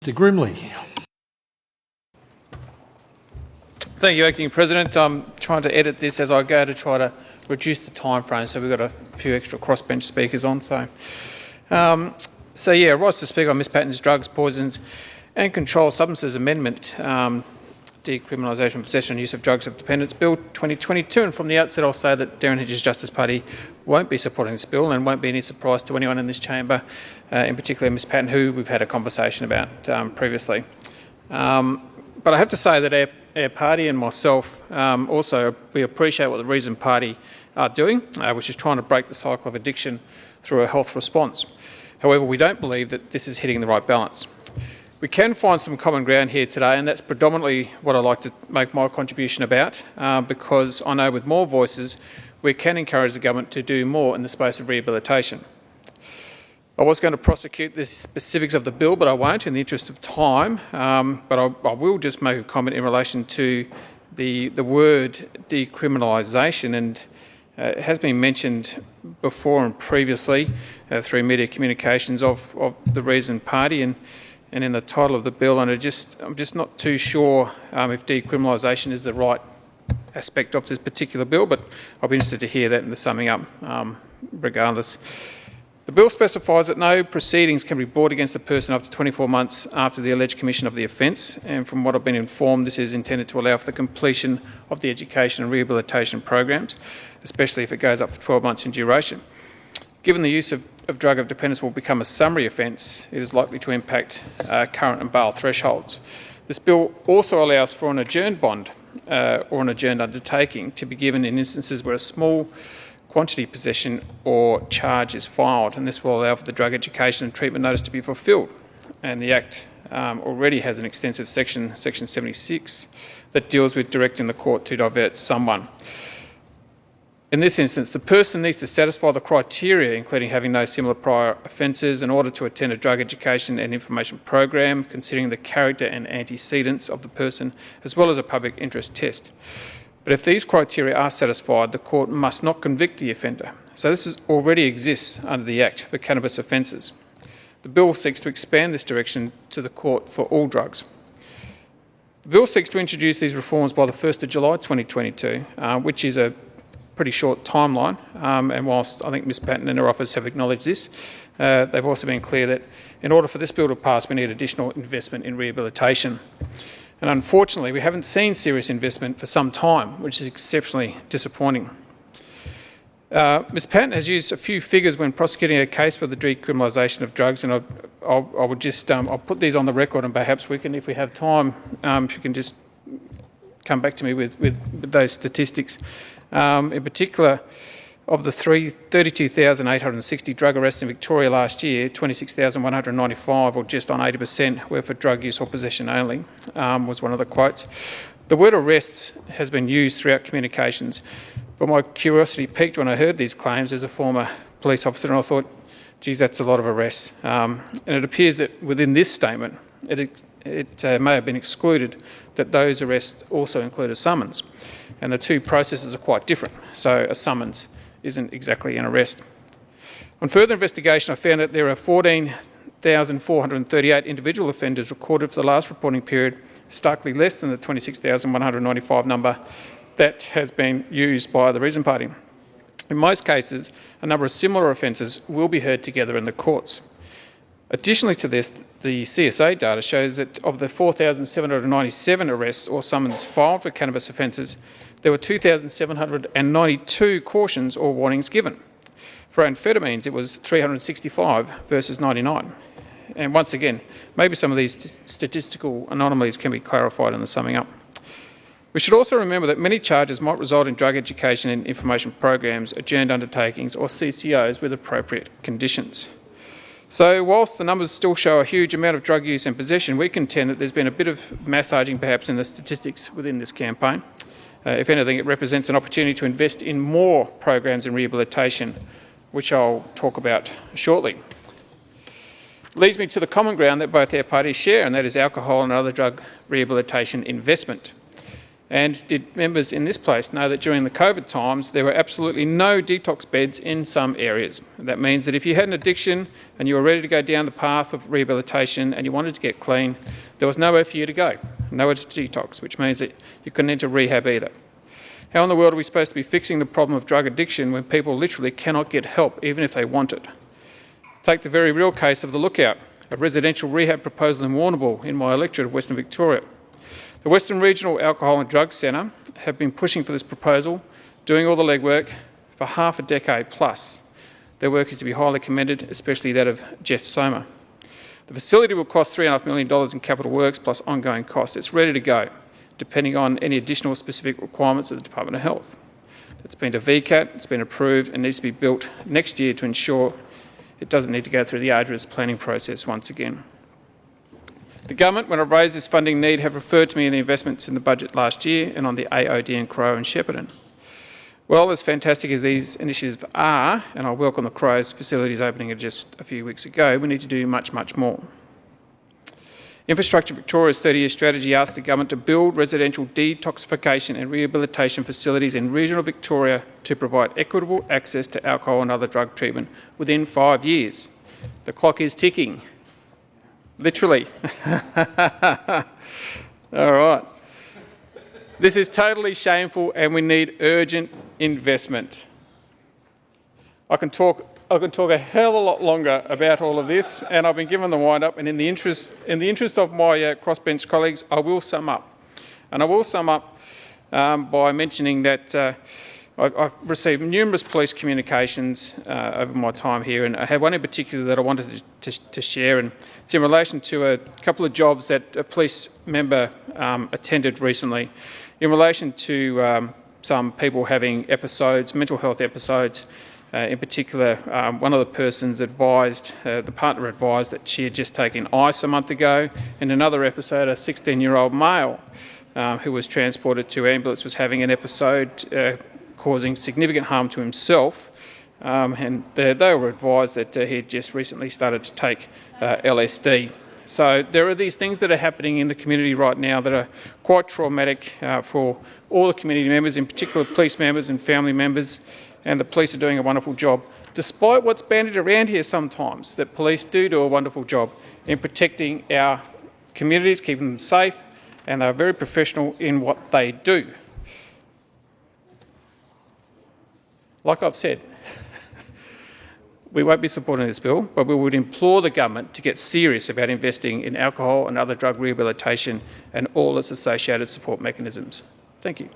Mr Grimley. Thank you, Acting President. I'm trying to edit this as I go to try to reduce the time frame, so we've got a few extra crossbench speakers on. Rise to speak on Ms Patten's Drugs, Poisons and Controlled Substances Amendment, Decriminalisation, Possession and Use of Drugs of Dependence Bill 2022. And from the outset, I'll say that Darren Hedges Justice Party won't be supporting this bill, and won't be any surprise to anyone in this chamber, in particular Ms Patten, who we've had a conversation about previously. But I have to say that our party and myself also, we appreciate what the Reason Party are doing, which is trying to break the cycle of addiction through a health response. However, we don't believe that this is hitting the right balance. We can find some common ground here today, and that's predominantly what I'd like to make my contribution about, because I know with more voices we can encourage the government to do more in the space of rehabilitation. I was going to prosecute the specifics of the bill, but I won't in the interest of time. But I will just make a comment in relation to the word decriminalisation, and it has been mentioned before and previously through media communications of the Reason Party and in the title of the bill, and I'm just not too sure if decriminalisation is the right aspect of this particular bill, but I'll be interested to hear that in the summing up regardless. The bill specifies that no proceedings can be brought against a person after 24 months after the alleged commission of the offence, and from what I've been informed, this is intended to allow for the completion of the education and rehabilitation programs, especially if it goes up for 12 months in duration. Given the use of drug of dependence will become a summary offence, it is likely to impact current and bail thresholds. This bill also allows for an adjourned bond or an adjourned undertaking to be given in instances where a small quantity possession or charge is filed, and this will allow for the drug education and treatment notice to be fulfilled. And the Act already has an extensive section 76, that deals with directing the court to divert someone. In this instance, the person needs to satisfy the criteria, including having no similar prior offences, in order to attend a drug education and information program, considering the character and antecedents of the person, as well as a public interest test. But if these criteria are satisfied, the court must not convict the offender. So this already exists under the Act for cannabis offences. The bill seeks to expand this direction to the court for all drugs. The bill seeks to introduce these reforms by the 1st of July 2022, which is a pretty short timeline, and whilst I think Ms Patten and her office have acknowledged this, they've also been clear that in order for this bill to pass, we need additional investment in rehabilitation. And unfortunately, we haven't seen serious investment for some time, which is exceptionally disappointing. Ms Patten has used a few figures when prosecuting a case for the decriminalisation of drugs, and I would just I'll put these on the record, and perhaps we can, if we have time, if you can just come back to me with those statistics. In particular, of the 32,860 drug arrests in Victoria last year, 26,195, or just on 80%, were for drug use or possession only, was one of the quotes. The word arrests has been used throughout communications, but my curiosity piqued when I heard these claims as a former police officer, and I thought, geez, that's a lot of arrests. And it appears that within this statement, it may have been excluded that those arrests also include a summons. And the two processes are quite different, so a summons isn't exactly an arrest. On further investigation, I found that there are 14,438 individual offenders recorded for the last reporting period, starkly less than the 26,195 number that has been used by the Reason Party. In most cases, a number of similar offences will be heard together in the courts. Additionally to this, the CSA data shows that of the 4,797 arrests or summons filed for cannabis offences, there were 2,792 cautions or warnings given. For amphetamines, it was 365 versus 99. And once again, maybe some of these statistical anomalies can be clarified in the summing up. We should also remember that many charges might result in drug education and information programs, adjourned undertakings or CCOs with appropriate conditions. So whilst the numbers still show a huge amount of drug use and possession, we contend that there's been a bit of massaging perhaps in the statistics within this campaign. If anything, it represents an opportunity to invest in more programs in rehabilitation, which I'll talk about shortly. Leads me to the common ground that both our parties share, and that is alcohol and other drug rehabilitation investment. And did members in this place know that during the COVID times, there were absolutely no detox beds in some areas? That means that if you had an addiction and you were ready to go down the path of rehabilitation and you wanted to get clean, there was nowhere for you to go, nowhere to detox, which means that you couldn't enter rehab either. How in the world are we supposed to be fixing the problem of drug addiction when people literally cannot get help, even if they want it? Take the very real case of the Lookout, a residential rehab proposal in Warrnambool in my electorate of Western Victoria. The Western Regional Alcohol and Drugs Centre have been pushing for this proposal, doing all the legwork for half a decade plus. Their work is to be highly commended, especially that of Jeff Somer. The facility will cost $3.5 million in capital works plus ongoing costs. It's ready to go, depending on any additional specific requirements of the Department of Health. It's been to VCAT, it's been approved and needs to be built next year to ensure it doesn't need to go through the arduous planning process once again. The government, when it raised this funding need, have referred to me in the investments in the budget last year and on the AOD in Crow and Shepparton. Well, as fantastic as these initiatives are, and I welcome the Crow's facilities opening just a few weeks ago, we need to do much, much more. Infrastructure Victoria's 30-year strategy asks the government to build residential detoxification and rehabilitation facilities in regional Victoria to provide equitable access to alcohol and other drug treatment within 5 years. The clock is ticking. Literally. All right. This is totally shameful and we need urgent investment. I can talk a hell of a lot longer about all of this, and I've been given the wind-up, and in the interest of my crossbench colleagues, I will sum up. And I will sum up by mentioning that I've received numerous police communications over my time here, and I had one in particular that I wanted to share, and it's in relation to a couple of jobs that a police member attended recently, in relation to some people having episodes, mental health episodes. In particular, one of the persons advised, the partner advised that she had just taken ice a month ago. In another episode, a 16-year-old male who was transported to ambulance was having an episode causing significant harm to himself, and they were advised that he had just recently started to take LSD. So there are these things that are happening in the community right now that are quite traumatic for all the community members, in particular police members and family members, and the police are doing a wonderful job. Despite what's bandied around here sometimes, that police do a wonderful job in protecting our communities, keeping them safe, and they're very professional in what they do. Like I've said, we won't be supporting this bill, but we would implore the government to get serious about investing in alcohol and other drug rehabilitation and all its associated support mechanisms. Thank you.